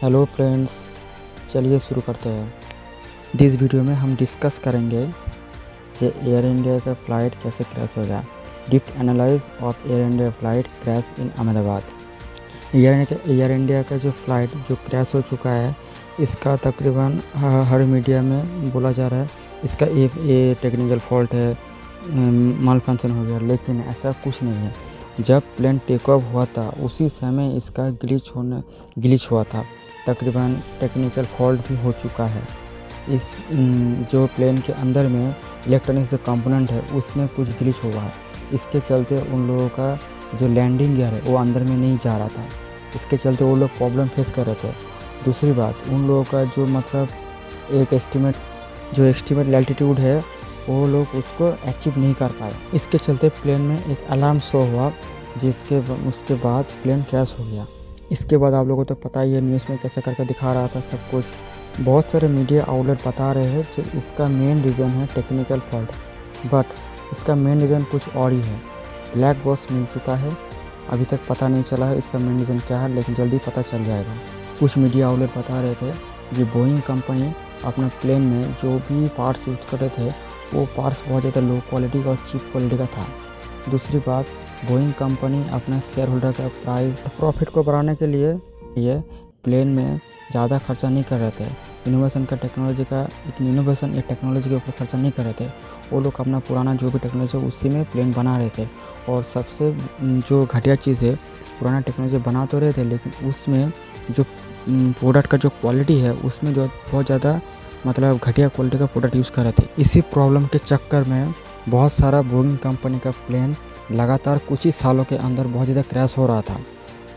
Hello friends, चलिए शुरू करते हैं। दिस वीडियो में हम डिस्कस करेंगे कि एयर इंडिया का फ़्लाइट कैसे क्रैश हो गया। Deep analyse of air India flight crash in Ahmedabad. Air India का जो फ़्लाइट जो क्रैश हो चुका है, इसका तकरीबन हर मीडिया में बोला जा रहा है इसका ये टेक्निकल फॉल्ट है, माल फंक्शन हो गया, लेकिन ऐसा कुछ नहीं है। जब प्लेन टेक ऑफ हुआ था उसी समय इसका ग्लिच हुआ था। तकरीबन टेक्निकल फॉल्ट भी हो चुका है। इस जो प्लेन के अंदर में इलेक्ट्रॉनिक्स जो कंपोनेंट है उसमें कुछ ग्लिच हुआ है। इसके चलते उन लोगों का जो लैंडिंग गियर है वो अंदर में नहीं जा रहा था। इसके चलते वो लोग प्रॉब्लम फेस कर रहे थे। दूसरी बात, उन लोगों का जो एक एस्टिमेट एल्टीट्यूड है वो लोग उसको अचीव नहीं कर पाए। इसके चलते प्लेन में एक अलार्म शो हुआ, उसके बाद प्लेन क्रैश हो गया। इसके बाद आप लोगों को तो पता ही है, न्यूज़ में कैसे करके दिखा रहा था सब कुछ। बहुत सारे मीडिया आउटलेट बता रहे हैं कि इसका मेन रीज़न है टेक्निकल फॉल्ट, बट इसका मेन रीज़न कुछ और ही है। ब्लैक बॉक्स मिल चुका है, अभी तक पता नहीं चला है इसका मेन रीज़न क्या है, लेकिन जल्दी पता चल जाएगा। कुछ मीडिया आउटलेट बता रहे थे कि बोइंग कंपनी अपना प्लेन में जो भी पार्ट्स यूज़ कर रहे थे वो पार्ट्स बहुत ज़्यादा लो क्वालिटी का और चीप क्वालिटी का था। दूसरी बात, बोइंग कंपनी अपना शेयर होल्डर का प्रॉफिट को बढ़ाने के लिए ये प्लेन में ज़्यादा खर्चा नहीं कर रहे थे। इनोवेशन टेक्नोलॉजी के ऊपर खर्चा नहीं कर रहे थे। वो लोग अपना पुराना जो भी टेक्नोलॉजी है उसी में प्लेन बना रहे थे। और सबसे जो घटिया चीज़ है, पुराना टेक्नोलॉजी बना तो रहे थे, लेकिन उसमें जो प्रोडक्ट का जो क्वालिटी है उसमें जो बहुत ज़्यादा घटिया क्वालिटी का प्रोडक्ट यूज़ कर रहे थे। इसी प्रॉब्लम के चक्कर में बहुत सारा बोइंग कंपनी का प्लेन लगातार कुछ ही सालों के अंदर बहुत ज़्यादा क्रैश हो रहा था।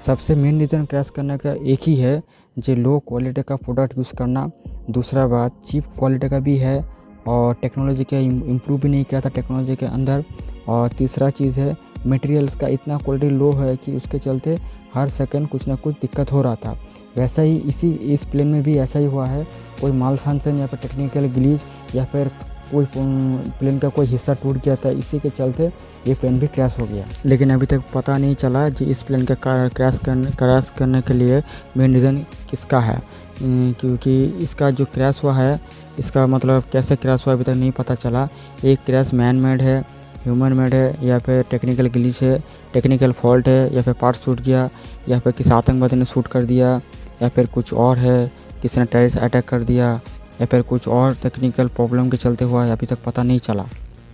सबसे मेन रीज़न क्रैश करने का एक ही है, जो लो क्वालिटी का प्रोडक्ट यूज़ करना। दूसरा बात, चीप क्वालिटी का भी है और टेक्नोलॉजी का इम्प्रूव भी नहीं किया था टेक्नोलॉजी के अंदर। और तीसरा चीज़ है, मटेरियल्स का इतना क्वालिटी लो है कि उसके चलते हर सेकंड कुछ ना कुछ दिक्कत हो रहा था। वैसा ही इस प्लेन में भी ऐसा ही हुआ है। कोई माल फंक्शन या फिर टेक्निकल ग्लिच या फिर कोई प्लेन का कोई हिस्सा टूट गया था, इसी के चलते ये प्लेन भी क्रैश हो गया। लेकिन अभी तक पता नहीं चला कि इस प्लेन का क्रैश करने के लिए मेन रीज़न किसका है, क्योंकि इसका जो क्रैश हुआ है इसका कैसे क्रैश हुआ अभी तक नहीं पता चला। एक क्रैश मैन मेड है, ह्यूमन मेड है, या फिर टेक्निकल ग्लिच है, टेक्निकल फॉल्ट है, या फिर पार्ट टूट गया, या फिर किसी आतंकवादी ने शूट कर दिया, या फिर कुछ और है, किसी ने टेररिस्ट अटैक कर दिया, या फिर कुछ और टेक्निकल प्रॉब्लम के चलते हुआ है, अभी तक पता नहीं चला।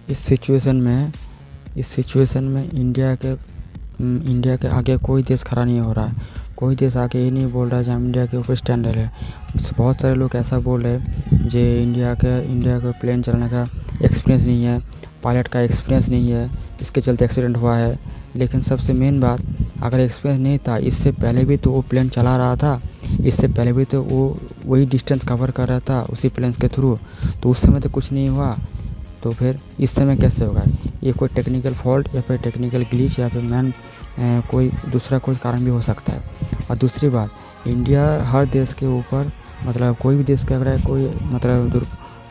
इस सिचुएशन में इंडिया के आगे कोई देश खड़ा नहीं हो रहा है। कोई देश आगे ये नहीं बोल रहा है कि हम इंडिया के ऊपर स्टैंड ले रहे हैं। बहुत सारे लोग ऐसा बोल रहे हैं जो इंडिया का प्लेन चलाने का एक्सपीरियंस नहीं है, पायलट का एक्सपीरियंस नहीं है, इसके चलते एक्सीडेंट हुआ है। लेकिन सबसे मेन बात, अगर एक्सपीरियंस नहीं था, इससे पहले भी तो वो प्लेन चला रहा था, इससे पहले भी तो वो वही डिस्टेंस कवर कर रहा था उसी प्लेन्स के थ्रू, तो उस समय तो कुछ नहीं हुआ, तो फिर इस समय कैसे होगा? ये कोई टेक्निकल फॉल्ट या फिर टेक्निकल ग्लिच या फिर कोई दूसरा कोई कारण भी हो सकता है। और दूसरी बात, इंडिया हर देश के ऊपर कोई भी देश का अगर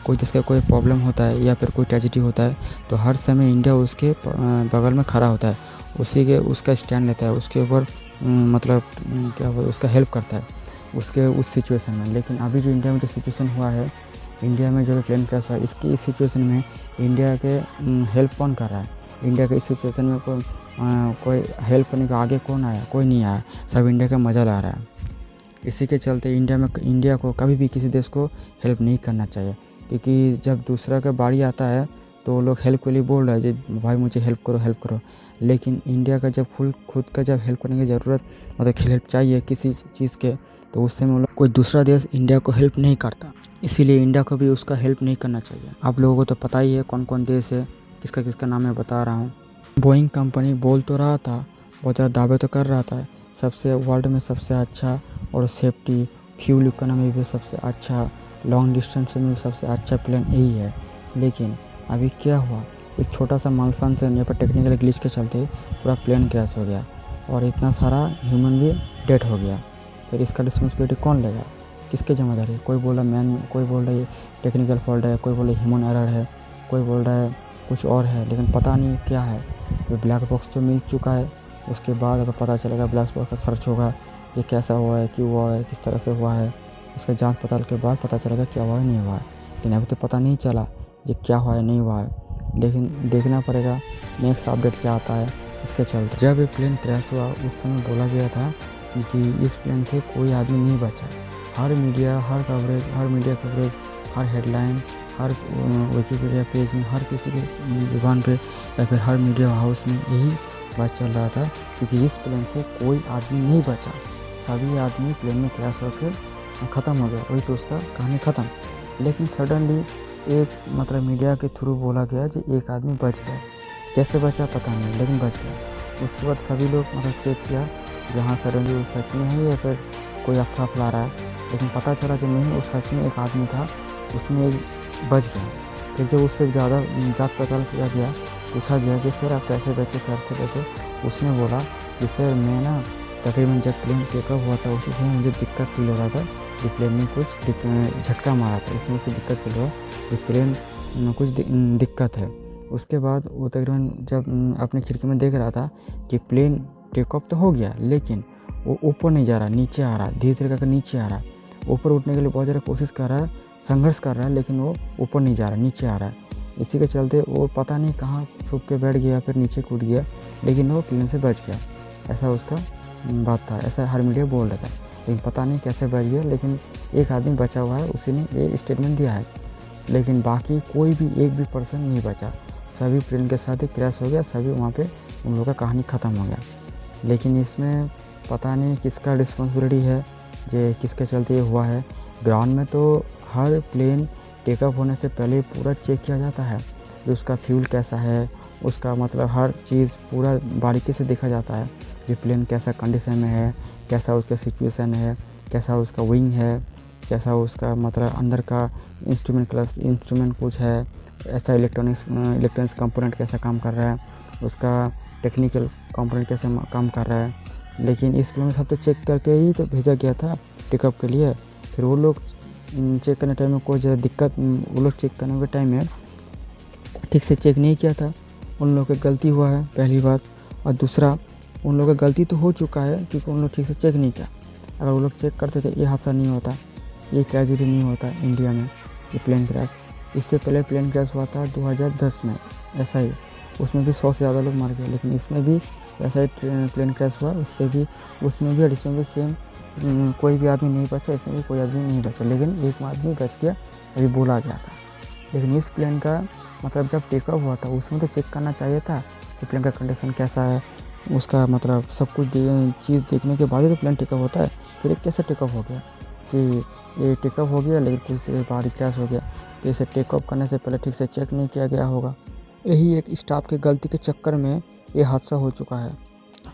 कोई देश का कोई प्रॉब्लम होता है या फिर कोई ट्रेजेडी होता है, तो हर समय इंडिया उसके बगल में खड़ा होता है, उसका स्टैंड लेता है, उसके ऊपर उसका हेल्प करता है उस सिचुएशन में। लेकिन अभी जो इंडिया में जो सिचुएशन हुआ है, इंडिया में जो प्लेन क्रैश हुआ है, इसकी इस सिचुएशन में इंडिया के हेल्प कौन कर रहा है? इंडिया के इस सिचुएशन में कोई हेल्प करने का आगे कौन आया? कोई नहीं आया, सब इंडिया का मज़ा ला रहा है। इसी के चलते इंडिया को कभी भी किसी देश को हेल्प नहीं करना चाहिए, क्योंकि जब दूसरा का बारी आता है तो लोग हेल्प के लिए बोल रहे हैं जी भाई मुझे हेल्प करो। लेकिन इंडिया का जब खुद का जब हेल्प करने की ज़रूरत हेल्प चाहिए किसी चीज़ के, तो उस समय कोई दूसरा देश इंडिया को हेल्प नहीं करता। इसीलिए इंडिया को भी उसका हेल्प नहीं करना चाहिए। आप लोगों को तो पता ही है कौन कौन देश है, किसका किसका नाम मैं बता रहा हूँ। बोइंग कंपनी बोल तो रहा था, बहुत ज़्यादा दावे तो कर रहा था सबसे वर्ल्ड में सबसे अच्छा, और सेफ्टी फ्यूल इकोनॉमी भी सबसे अच्छा, लॉन्ग डिस्टेंस में भी सबसे अच्छा प्लेन यही है। लेकिन अभी क्या हुआ, एक छोटा सा माल फंक्शन या फिर टेक्निकल ग्लिच के चलते पूरा प्लेन क्रैश हो गया और इतना सारा ह्यूमन भी डेड हो गया। फिर इसका रिस्पॉन्सिबिलिटी कौन लेगा? किसकी जिम्मेदारी? कोई बोल रहा है टेक्निकल फॉल्ट है, कोई बोल रहा है ह्यूमन एरर है, कोई बोल रहा है कुछ और है, लेकिन पता नहीं क्या है। तो ब्लैक बॉक्स तो मिल चुका है, उसके बाद अगर पता चलेगा ब्लैक बॉक्स का सर्च होगा ये कैसा हुआ है, क्यों हुआ है, किस तरह से हुआ है। उसका जांच पड़ताल के बाद पता चलेगा क्या हुआ है, नहीं हुआ है। लेकिन अभी तो पता नहीं चला ये क्या हुआ है, नहीं हुआ है। लेकिन देखना पड़ेगा नेक्स्ट अपडेट क्या आता है इसके चलते। जब ये प्लेन क्रैश हुआ उस समय बोला गया था कि इस प्लेन से कोई आदमी नहीं बचा। हर मीडिया कवरेज, हर हेडलाइन, हर विकिपीडिया पेज में, हर किसी के जुबान पे या फिर हर मीडिया हाउस में यही बात चल रहा था क्योंकि इस प्लेन से कोई आदमी नहीं बचा। सभी आदमी प्लेन में क्रैश होकर ख़त्म हो गया, वही तो उसका कहानी ख़त्म। लेकिन सडनली एक मीडिया के थ्रू बोला गया कि एक आदमी बच गया। कैसे बचा पता नहीं, लेकिन बच गया। उसके बाद सभी लोग चेक किया जहाँ सडनली वो सच में है या फिर कोई अफवाह फैला रहा है। लेकिन पता चला कि नहीं, वो सच में एक आदमी था, उसमें बच गया। फिर जब उससे ज़्यादा जांच पड़ताल किया गया, पूछा गया कि सर आप कैसे बचे। उसने बोला कि सर मैं तकरीबन जब प्लेन टेकअप हुआ था उसी से मुझे दिक्कत फील हो रहा था कि प्लेन में कुछ झटका मारा था, इसमें उसको दिक्कत फील हुआ कि प्लेन में कुछ दिक्कत है। उसके बाद वो तकरीबन जब अपनी खिड़की में देख रहा था कि प्लेन टेकअप तो हो गया लेकिन वो ऊपर नहीं जा रहा, नीचे आ रहा, धीरे धीरे करके नीचे आ रहा है। ऊपर उठने के लिए बहुत ज़्यादा कोशिश कर रहा है, संघर्ष कर रहा है, लेकिन वो ऊपर नहीं जा रहा, नीचे आ रहा है। इसी के चलते वो पता नहीं कहाँ छुप के बैठ गया, फिर नीचे कूद गया, लेकिन वो प्लेन से बच गया। ऐसा उसका बात था, ऐसा हर मीडिया बोल रहा था। लेकिन पता नहीं कैसे बच गया, लेकिन एक आदमी बचा हुआ है, उसी ने ये स्टेटमेंट दिया है। लेकिन बाकी कोई भी एक भी पर्सन नहीं बचा, सभी प्लेन के साथ ही क्रैश हो गया, सभी वहाँ पे उन लोगों का कहानी ख़त्म हो गया। लेकिन इसमें पता नहीं किसका रिस्पॉन्सिबिलिटी है, जो किसके चलते ये हुआ है। ग्राउंड में तो हर प्लेन टेकअप होने से पहले पूरा चेक किया जाता है कि उसका फ्यूल कैसा है, उसका हर चीज़ पूरा बारीकी से देखा जाता है कि प्लेन कैसा कंडीशन में है, कैसा उसका सिचुएशन है, कैसा उसका विंग है, कैसा उसका अंदर का इंस्ट्रूमेंट कुछ है, ऐसा इलेक्ट्रॉनिक्स कंपोनेंट कैसा काम कर रहा है, उसका टेक्निकल कंपोनेंट कैसे काम कर रहा है। लेकिन इस प्लेन में सब तो चेक करके ही तो भेजा गया था टेकअप के लिए। फिर वो लोग चेक करने टाइम में कोई ज़्यादा दिक्कत, वो लोग चेक करने के टाइम में ठीक से चेक नहीं किया था, उन लोगों की गलती हुआ है पहली बात। और दूसरा, उन लोगों का गलती तो हो चुका है क्योंकि उन लोग ठीक से चेक नहीं किया। अगर वो लोग चेक करते थे ये हादसा नहीं होता, ये ट्रेजेडी नहीं होता इंडिया में, ये प्लेन क्रैश। इससे पहले प्लेन क्रैश हुआ था 2010 में, ऐसा ही, उसमें भी 100 से ज़्यादा लोग मर गए। लेकिन इसमें भी ऐसा ही प्लेन क्रैश हुआ, उसमें भी और इसमें भी सेम, कोई भी आदमी नहीं बचा, इसमें भी कोई आदमी नहीं बचा, लेकिन एक आदमी बच गया, अभी बोला गया था। लेकिन इस प्लेन का जब टेकअप हुआ था उसमें तो चेक करना चाहिए था कि प्लेन का कंडीशन कैसा है, उसका सब कुछ चीज़ देखने के बाद ही तो प्लेन टेकअप होता है। फिर कैसे टेकअप हो गया कि ये टेकअप हो गया लेकिन कुछ देर बाद ही क्रैश हो गया, तो इसे टेकअप करने से पहले ठीक से चेक नहीं किया गया होगा। यही एक स्टाफ की गलती के चक्कर में ये हादसा हो चुका है,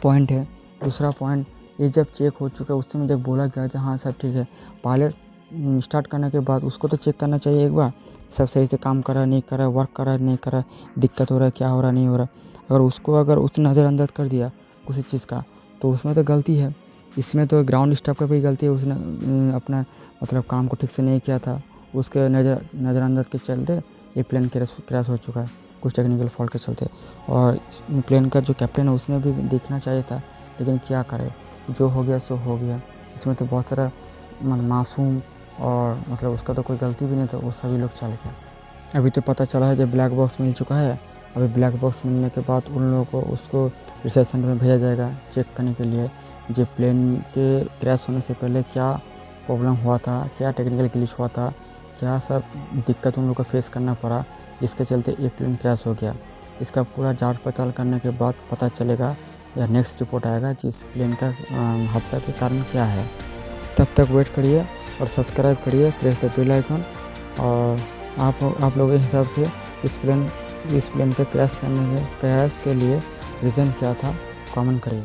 पॉइंट है। दूसरा पॉइंट, ये जब चेक हो चुका है उस समय जब बोला गया कि हाँ सब ठीक है, पायलट स्टार्ट करने के बाद उसको तो चेक करना चाहिए एक बार, सब सही से काम कर रहा है नहीं कर रहा है, वर्क कर रहा है नहीं कर रहा है, दिक्कत हो रहा है क्या हो रहा है नहीं हो रहा। अगर उसने नज़रअंदाज कर दिया किसी चीज़ का तो उसमें तो गलती है। इसमें तो ग्राउंड स्टाफ का भी गलती है, उसने अपना काम को ठीक से नहीं किया था, उसके नज़रअंदाज के चलते ये प्लेन क्रैश हो चुका है, कुछ टेक्निकल फॉल्ट के चलते। और प्लेन का जो कैप्टन है उसने भी देखना चाहिए था, लेकिन क्या करे, जो हो गया सो हो गया। इसमें तो बहुत सारा मासूम और उसका तो कोई गलती भी नहीं था, वो सभी लोग चल गए। अभी तो पता चला है जब ब्लैक बॉक्स मिल चुका है, अभी ब्लैक बॉक्स मिलने के बाद उन लोगों को उसको रिसर्च सेंटर में भेजा जाएगा चेक करने के लिए, जो प्लेन के क्रैश होने से पहले क्या प्रॉब्लम हुआ था, क्या टेक्निकल ग्लिच हुआ था, क्या सब दिक्कत उन लोगों को फेस करना पड़ा जिसके चलते ये प्लेन क्रैश हो गया। इसका पूरा जांच पड़ताल करने के बाद पता चलेगा या नेक्स्ट रिपोर्ट आएगा कि इस प्लेन का हादसा के कारण क्या है। तब तक वेट करिए और सब्सक्राइब करिए, प्रेस द बेल आइकन। और आप लोगों के हिसाब से इस प्लेन के क्रैश के लिए रीज़न क्या था, कमेंट करिए।